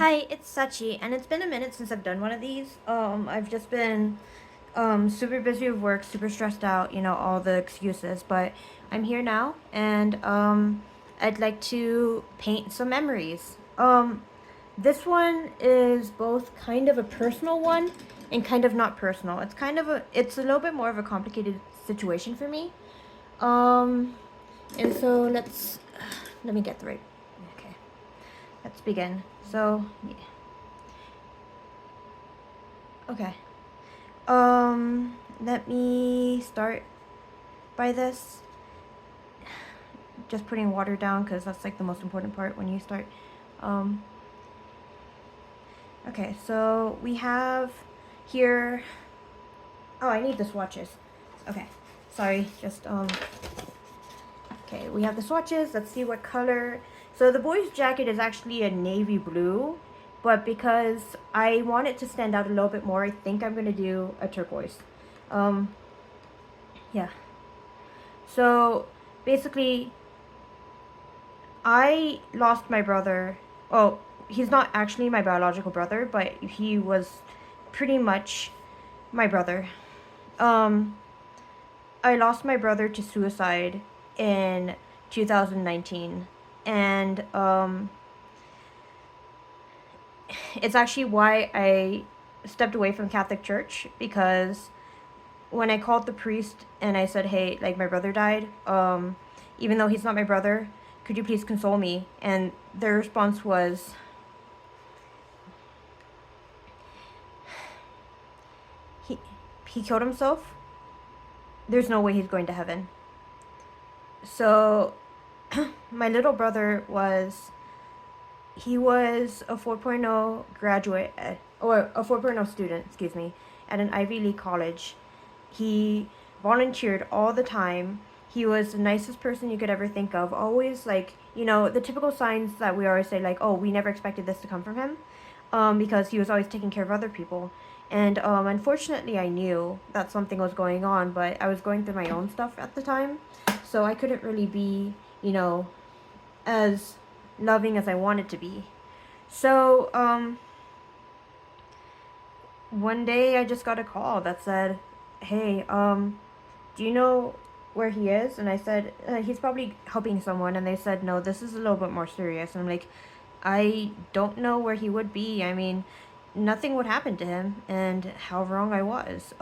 Hi, it's Sachii, and it's been a minute since I've done one of these. I've just been super busy with work, super stressed out, all the excuses, but I'm here now, and I'd like to paint some memories. This one is both kind of a personal one and kind of not personal. It's a little bit more of a complicated situation for me. Um, and so let me get the right, okay, let's begin. So, yeah. Okay. Let me start by this. Just putting water down because that's like the most important part when you start. Um, okay, so we have here. Oh, I need the swatches. Okay, sorry, okay, we have the swatches. Let's see what color. So the boy's jacket is actually a navy blue, but because I want it to stand out a little bit more, I think I'm gonna do a turquoise. Um, yeah. So basically, I lost my brother. Oh, he's not actually my biological brother, but he was pretty much my brother. Um, I lost my brother to suicide in 2019, and it's actually why I stepped away from Catholic Church, because when I called the priest and I said, "Hey, like my brother died, even though he's not my brother, could you please console me?" And their response was, he he killed himself. There's no way he's going to heaven. So my little brother he was a 4.0 graduate or a 4.0 student, excuse me, at an Ivy League college. He volunteered all the time. He was the nicest person you could ever think of. Always like, the typical signs that we always say, like, oh, we never expected this to come from him, because he was always taking care of other people. And unfortunately, I knew that something was going on, but I was going through my own stuff at the time. So I couldn't really be, as loving as I wanted to be. So one day I just got a call that said, "Hey, do you know where he is?" And I said, "He's probably helping someone." And they said, "No, this is a little bit more serious." And I'm like, "I don't know where he would be. I mean, nothing would happen to him." And how wrong I was.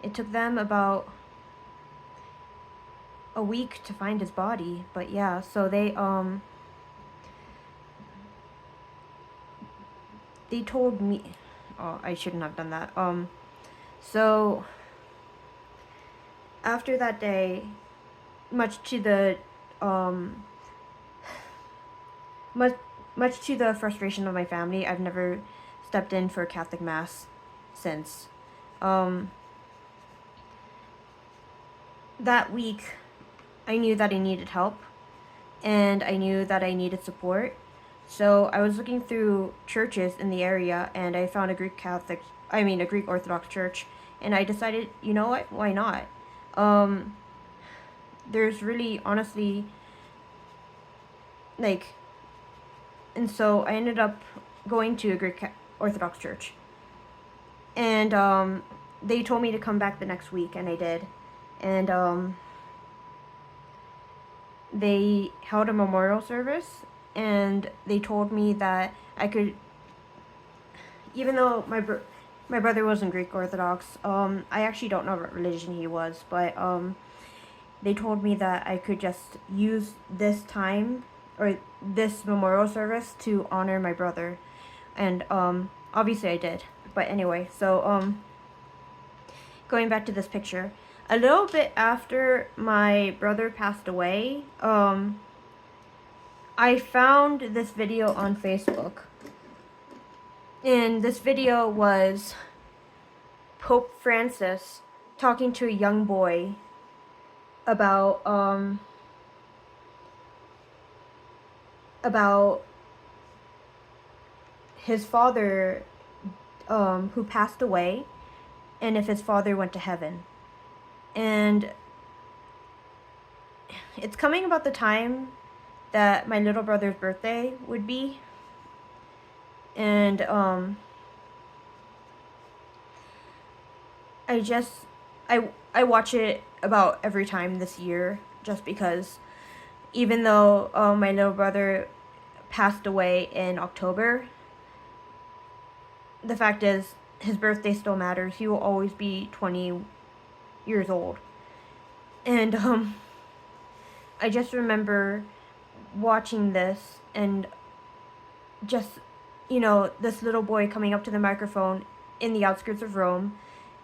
It took them about a week to find his body, but yeah, so they told me, oh, I shouldn't have done that. So after that day, much to the um much much to the frustration of my family, I've never stepped in for Catholic mass since. Um that week I knew that I needed help, and I knew that I needed support. So I was looking through churches in the area, and I found a Greek Orthodox church, and I decided, you know what, why not? Um, there's really, honestly, like, and so I ended up going to a Greek Orthodox church, and they told me to come back the next week, and I did, and they held a memorial service, and they told me that I could, even though my brother wasn't Greek Orthodox, I actually don't know what religion he was, but they told me that I could just use this time or this memorial service to honor my brother, and obviously I did. But anyway, so going back to this picture, a little bit after my brother passed away, I found this video on Facebook. And this video was Pope Francis talking to a young boy about his father, who passed away, and if his father went to heaven. And it's coming about the time that my little brother's birthday would be. And I watch it about every time this year, just because even though my little brother passed away in October, the fact is his birthday still matters. He will always be 20 years old. And I just remember watching this and just, this little boy coming up to the microphone in the outskirts of Rome,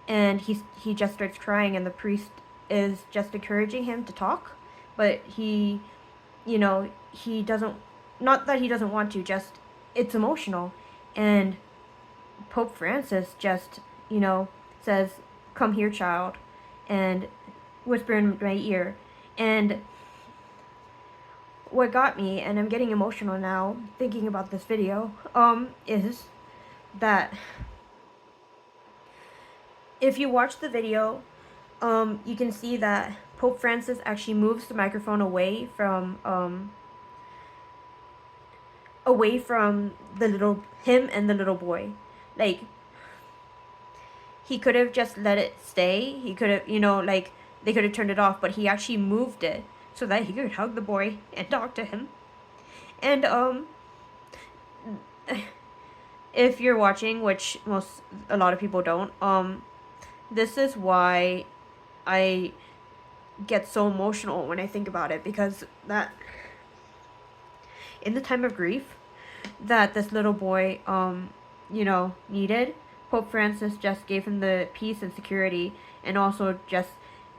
and he just starts crying, and the priest is just encouraging him to talk, but he doesn't, not that he doesn't want to, just it's emotional. And Pope Francis just, says, "Come here, child," and whisper in my ear. And what got me, and I'm getting emotional now thinking about this video, is that if you watch the video, you can see that Pope Francis actually moves the microphone away from him and the little boy. Like, he could have just let it stay. He could have, they could have turned it off, but he actually moved it so that he could hug the boy and talk to him. And if you're watching, which a lot of people don't, this is why I get so emotional when I think about it, because that in the time of grief that this little boy needed, Pope Francis just gave him the peace and security, and also just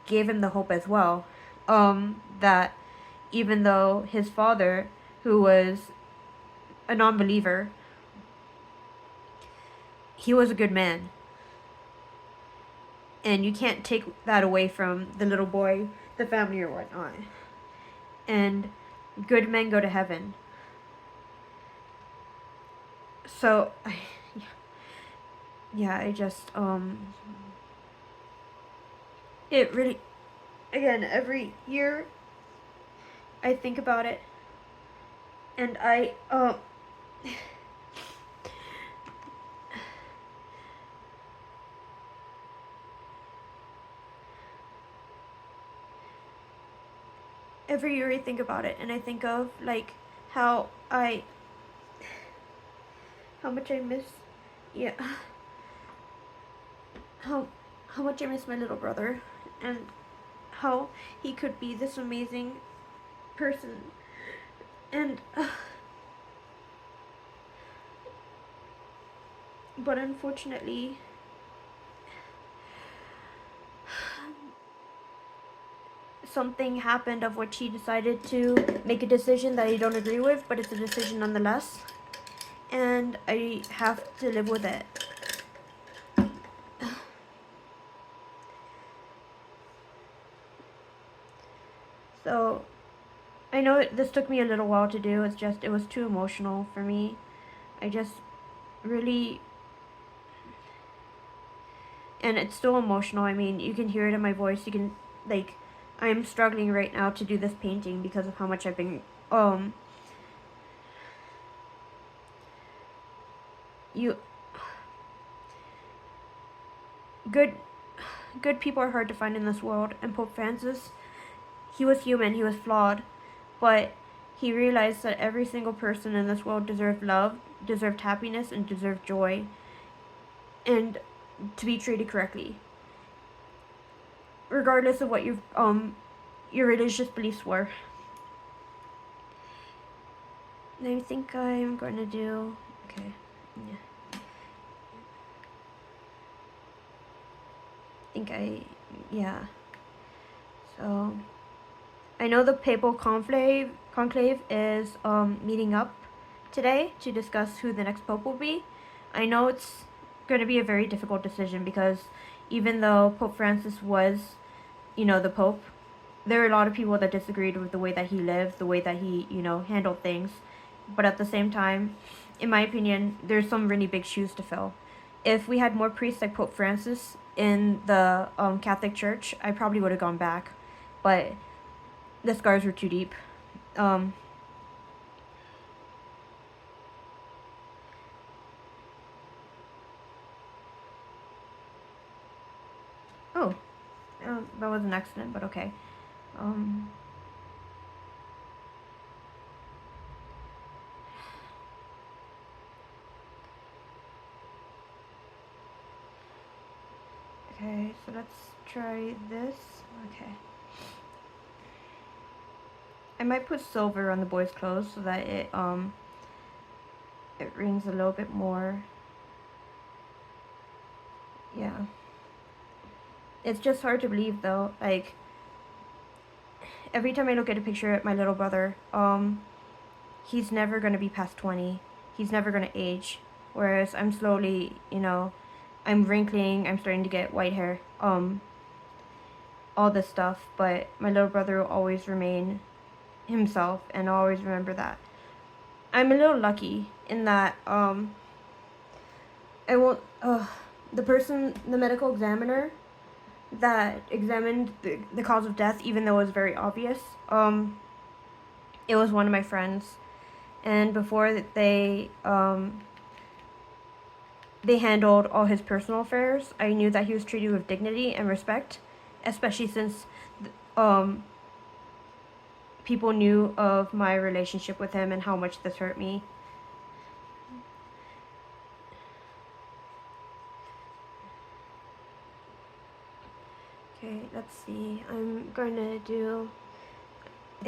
gave him the hope as well, that even though his father, who was a non-believer, he was a good man. And you can't take that away from the little boy, the family, or whatnot. And good men go to heaven. So, yeah, I just, it really, again, every year, I think about it, and every year I think about it, and I think of, like, how much I miss, how much I miss my little brother, and how he could be this amazing person. And but unfortunately, something happened of which he decided to make a decision that I don't agree with, but it's a decision nonetheless, and I have to live with it. So, I know this took me a little while to do. It was too emotional for me. I just really, and it's still emotional. I mean, you can hear it in my voice. You can, like, I'm struggling right now to do this painting because of how much I've been, good people are hard to find in this world, and Pope Francis, he was human, he was flawed, but he realized that every single person in this world deserved love, deserved happiness, and deserved joy, and to be treated correctly, regardless of what your religious beliefs were. And I think I'm going to do, okay, yeah. So, I know the Papal Conclave is meeting up today to discuss who the next Pope will be. I know it's going to be a very difficult decision, because even though Pope Francis was, the Pope, there are a lot of people that disagreed with the way that he lived, the way that he, handled things. But at the same time, in my opinion, there's some really big shoes to fill. If we had more priests like Pope Francis in the Catholic Church, I probably would have gone back. But the scars were too deep. Oh, that was an accident, but okay. Okay, so let's try this. Okay. I might put silver on the boy's clothes so that it rings a little bit more. Yeah. It's just hard to believe though. Like, every time I look at a picture of my little brother, he's never gonna be past 20. He's never gonna age. Whereas I'm slowly, I'm wrinkling, I'm starting to get white hair, all this stuff, but my little brother will always remain himself, and I'll always remember that. I'm a little lucky in that, I won't, the medical examiner that examined the cause of death, even though it was very obvious, it was one of my friends. And before they handled all his personal affairs, I knew that he was treated with dignity and respect, especially since people knew of my relationship with him and how much this hurt me. Okay, let's see. I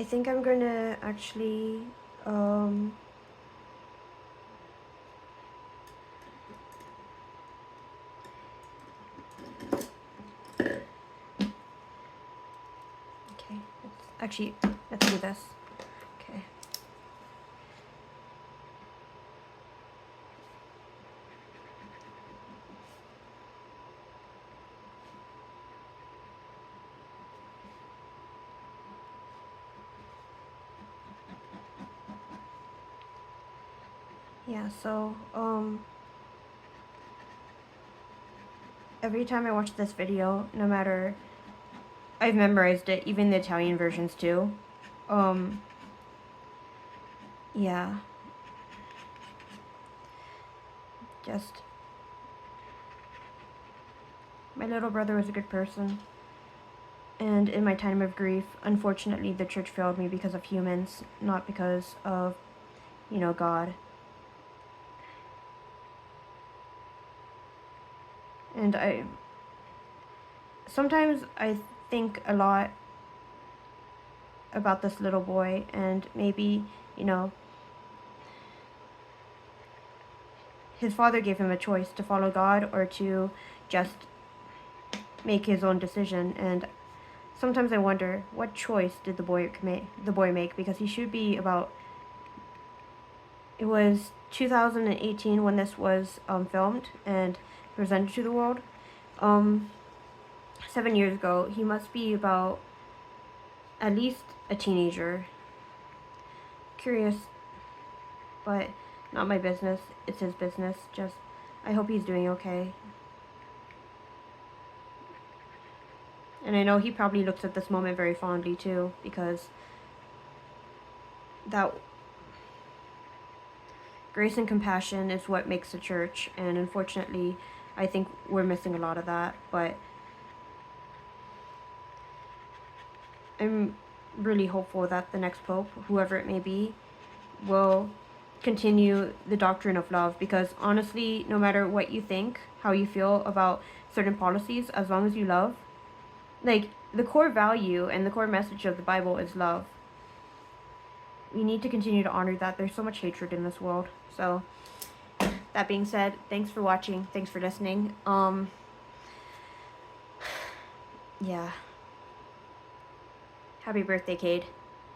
think I'm going to actually, okay, let's do this. Okay. Yeah, so, every time I watch this video, no matter, I've memorized it, even the Italian versions too. Yeah. Just, my little brother was a good person. And in my time of grief, unfortunately, the church failed me because of humans, not because of, God. And sometimes I think a lot about this little boy, and maybe, his father gave him a choice to follow God or to just make his own decision. And sometimes I wonder, what choice did the boy make? Because he should be about. It was 2018 when this was filmed and presented to the world. 7 years ago, he must be about at least a teenager. Curious, but not my business. It's his business. Just, I hope he's doing okay. And I know he probably looks at this moment very fondly too, because that grace and compassion is what makes the church, and unfortunately, I think we're missing a lot of that. But I'm really hopeful that the next pope, whoever it may be, will continue the doctrine of love, because honestly, no matter what you think, how you feel about certain policies, as long as you love, like, the core value and the core message of the Bible is love. We need to continue to honor that. There's so much hatred in this world. So, that being said, thanks for watching. Thanks for listening. Yeah. Happy birthday, Cade.